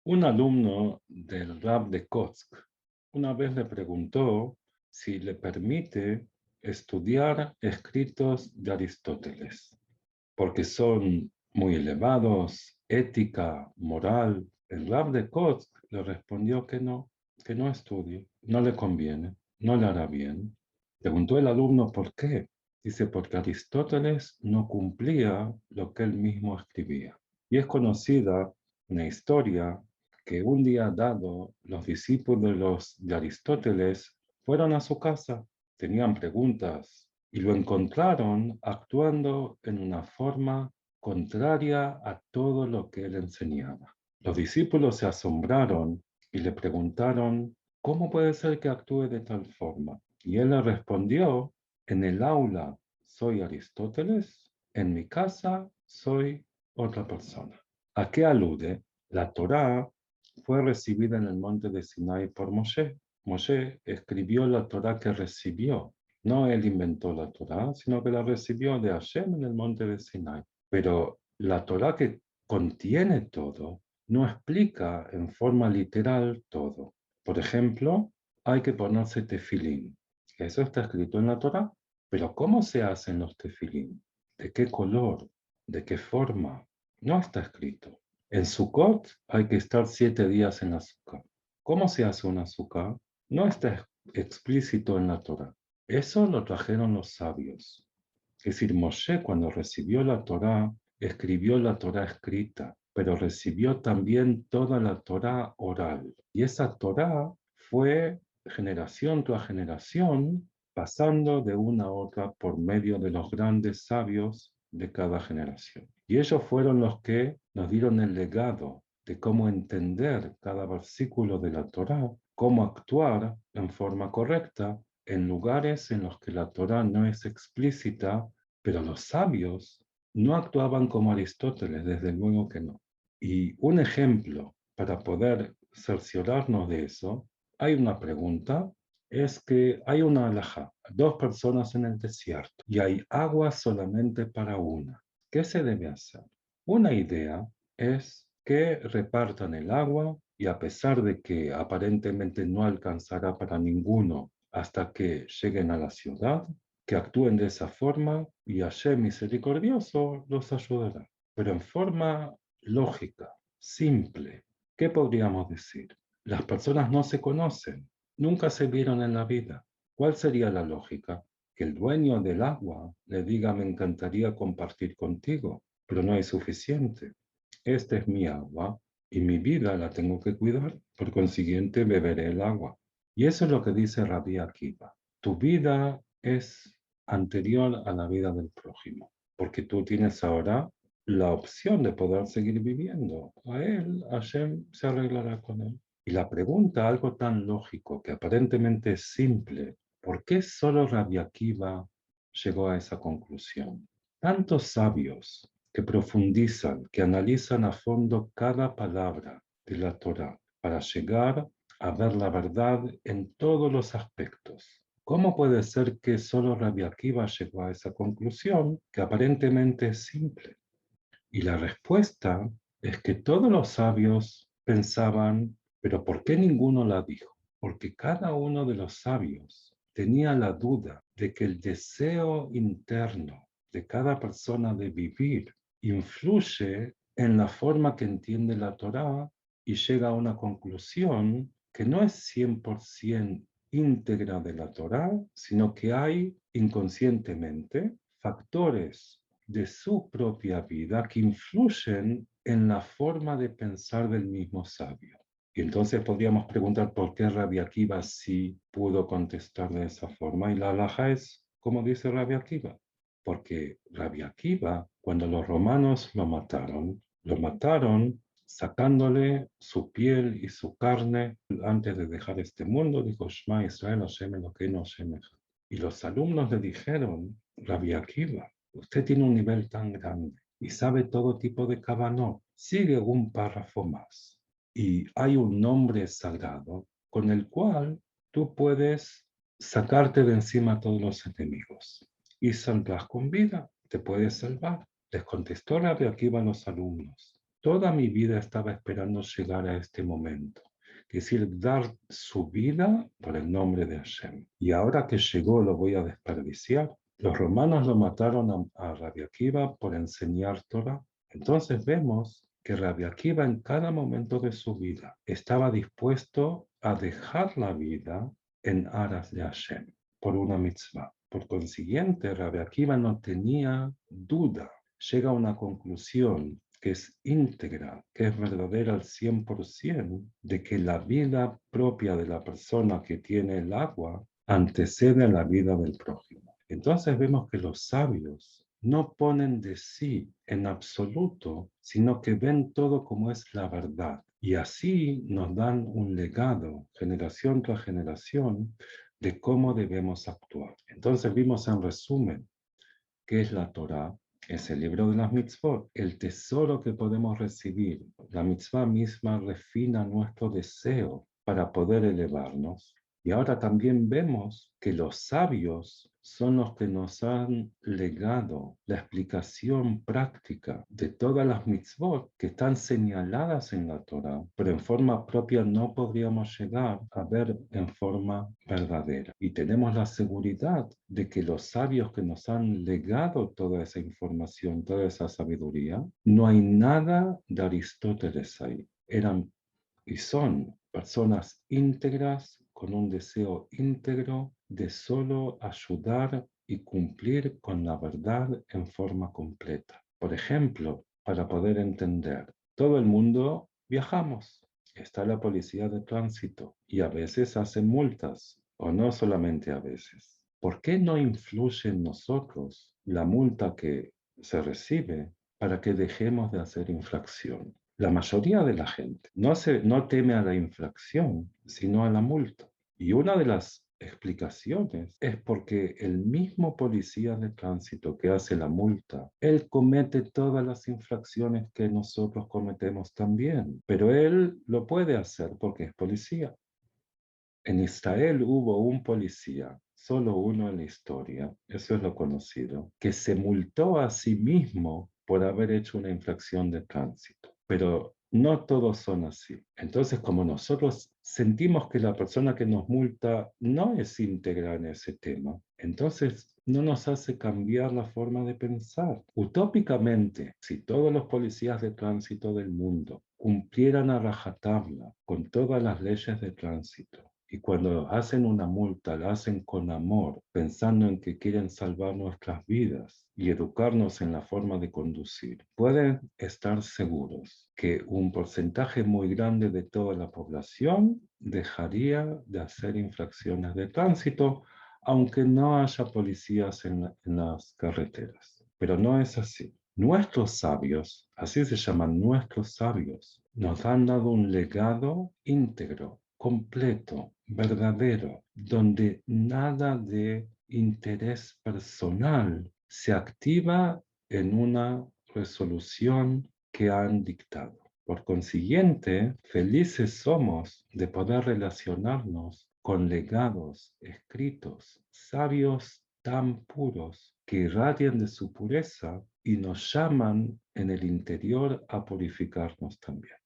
Un alumno del Rab de Kotsk una vez le preguntó si le permite estudiar escritos de Aristóteles, porque son muy elevados, ética, moral. El Rab de Kotsk le respondió que no estudie, no le conviene, no le hará bien. Preguntó el alumno por qué. Dice, porque Aristóteles no cumplía lo que él mismo escribía. Y es conocida una historia que un día dado los discípulos de Aristóteles fueron a su casa, tenían preguntas y lo encontraron actuando en una forma contraria a todo lo que él enseñaba. Los discípulos se asombraron y le preguntaron, ¿cómo puede ser que actúe de tal forma? Y él le respondió, en el aula soy Aristóteles, en mi casa soy otra persona. ¿A qué alude? La Torá fue recibida en el monte de Sinai por Moshe. Moshe escribió la Torá que recibió. No él inventó la Torá, sino que la recibió de Hashem en el monte de Sinai. Pero la Torá que contiene todo no explica en forma literal todo. Por ejemplo, hay que ponerse tefilín. Eso está escrito en la Torá. Pero ¿cómo se hacen los tefilín? ¿De qué color? ¿De qué forma? No está escrito. En Sukkot hay que estar 7 días en azúcar. ¿Cómo se hace un azúcar? No está explícito en la Torá. Eso lo trajeron los sabios. Es decir, Moshe cuando recibió la Torá, escribió la Torá escrita, pero recibió también toda la Torá oral. Y esa Torá fue generación tras generación, pasando de una a otra por medio de los grandes sabios de cada generación. Y ellos fueron los que nos dieron el legado de cómo entender cada versículo de la Torá, cómo actuar en forma correcta en lugares en los que la Torá no es explícita, pero los sabios no actuaban como Aristóteles, desde luego que no. Y un ejemplo para poder cerciorarnos de eso, hay una pregunta, es que hay una halajá, 2 personas en el desierto y hay agua solamente para una. ¿Qué se debe hacer? Una idea es que repartan el agua y a pesar de que aparentemente no alcanzará para ninguno hasta que lleguen a la ciudad, que actúen de esa forma y Hashem misericordioso los ayudará. Pero en forma lógica, simple, ¿qué podríamos decir? Las personas no se conocen, nunca se vieron en la vida. ¿Cuál sería la lógica? Que el dueño del agua le diga, me encantaría compartir contigo, pero no hay suficiente. Esta es mi agua y mi vida la tengo que cuidar, por consiguiente beberé el agua. Y eso es lo que dice Rabbi Akiva. Tu vida es anterior a la vida del prójimo, porque tú tienes ahora la opción de poder seguir viviendo. A él, Hashem se arreglará con él. Y la pregunta, algo tan lógico que aparentemente es simple, ¿por qué solo Rabbi Akiva llegó a esa conclusión? Tantos sabios que profundizan, que analizan a fondo cada palabra de la Torá para llegar a ver la verdad en todos los aspectos. ¿Cómo puede ser que solo Rabbi Akiva llegó a esa conclusión que aparentemente es simple? Y la respuesta es que todos los sabios pensaban, pero ¿por qué ninguno la dijo? Porque cada uno de los sabios tenía la duda de que el deseo interno de cada persona de vivir influye en la forma que entiende la Torá y llega a una conclusión que no es 100% íntegra de la Torá, sino que hay inconscientemente factores de su propia vida que influyen en la forma de pensar del mismo sabio. Y entonces podríamos preguntar por qué Rabbi Akiva sí pudo contestar de esa forma. Y la halajá es, como dice Rabbi Akiva, porque Rabbi Akiva, cuando los romanos lo mataron sacándole su piel y su carne antes de dejar este mundo, dijo, Shema Israel, Hashem Elokeinu, Hashem Echad. Y los alumnos le dijeron, Rabbi Akiva, usted tiene un nivel tan grande y sabe todo tipo de kavanot. Sigue un párrafo más. Y hay un nombre sagrado con el cual tú puedes sacarte de encima a todos los enemigos. Y saldrás con vida, te puedes salvar. Les contestó Rabbi Akiva a los alumnos. toda mi vida estaba esperando llegar a este momento. Es decir, dar su vida por el nombre de Hashem. Y ahora que llegó lo voy a desperdiciar. Los romanos lo mataron a Rabbi Akiva por enseñar Torah. Entonces vemos que Rabbi Akiva en cada momento de su vida estaba dispuesto a dejar la vida en aras de Hashem por una mitzvah. Por consiguiente, Rabbi Akiva no tenía duda. Llega a una conclusión que es íntegra, que es verdadera al 100%, de que la vida propia de la persona que tiene el agua antecede a la vida del prójimo. Entonces vemos que los sabios no ponen de sí en absoluto, sino que ven todo como es la verdad. Y así nos dan un legado, generación tras generación, de cómo debemos actuar. Entonces vimos en resumen qué es la Torá. Es el libro de las mitzvot, el tesoro que podemos recibir. La mitzvah misma refina nuestro deseo para poder elevarnos. Y ahora también vemos que los sabios son los que nos han legado la explicación práctica de todas las mitzvot que están señaladas en la Torá, pero en forma propia no podríamos llegar a ver en forma verdadera. Y tenemos la seguridad de que los sabios que nos han legado toda esa información, toda esa sabiduría, no hay nada de Aristóteles ahí. Eran y son personas íntegras con un deseo íntegro de solo ayudar y cumplir con la verdad en forma completa. Por ejemplo, para poder entender, todo el mundo viajamos. Está la policía de tránsito y a veces hacen multas, o no solamente a veces. ¿Por qué no influye en nosotros la multa que se recibe para que dejemos de hacer infracción? La mayoría de la gente no teme a la infracción, sino a la multa. Y una de las explicaciones es porque el mismo policía de tránsito que hace la multa, él comete todas las infracciones que nosotros cometemos también, pero él lo puede hacer porque es policía. En Israel hubo un policía, solo uno en la historia, eso es lo conocido, que se multó a sí mismo por haber hecho una infracción de tránsito. Pero no todos son así. Entonces, como nosotros sentimos que la persona que nos multa no es íntegra en ese tema, entonces no nos hace cambiar la forma de pensar. Utópicamente, si todos los policías de tránsito del mundo cumplieran a rajatabla con todas las leyes de tránsito, y cuando hacen una multa, la hacen con amor, pensando en que quieren salvar nuestras vidas y educarnos en la forma de conducir, pueden estar seguros que un porcentaje muy grande de toda la población dejaría de hacer infracciones de tránsito, aunque no haya policías en las carreteras. Pero no es así. Nuestros sabios, así se llaman nuestros sabios, nos han dado un legado íntegro, completo, verdadero, donde nada de interés personal se activa en una resolución que han dictado. Por consiguiente, felices somos de poder relacionarnos con legados escritos, sabios tan puros que irradian de su pureza y nos llaman en el interior a purificarnos también.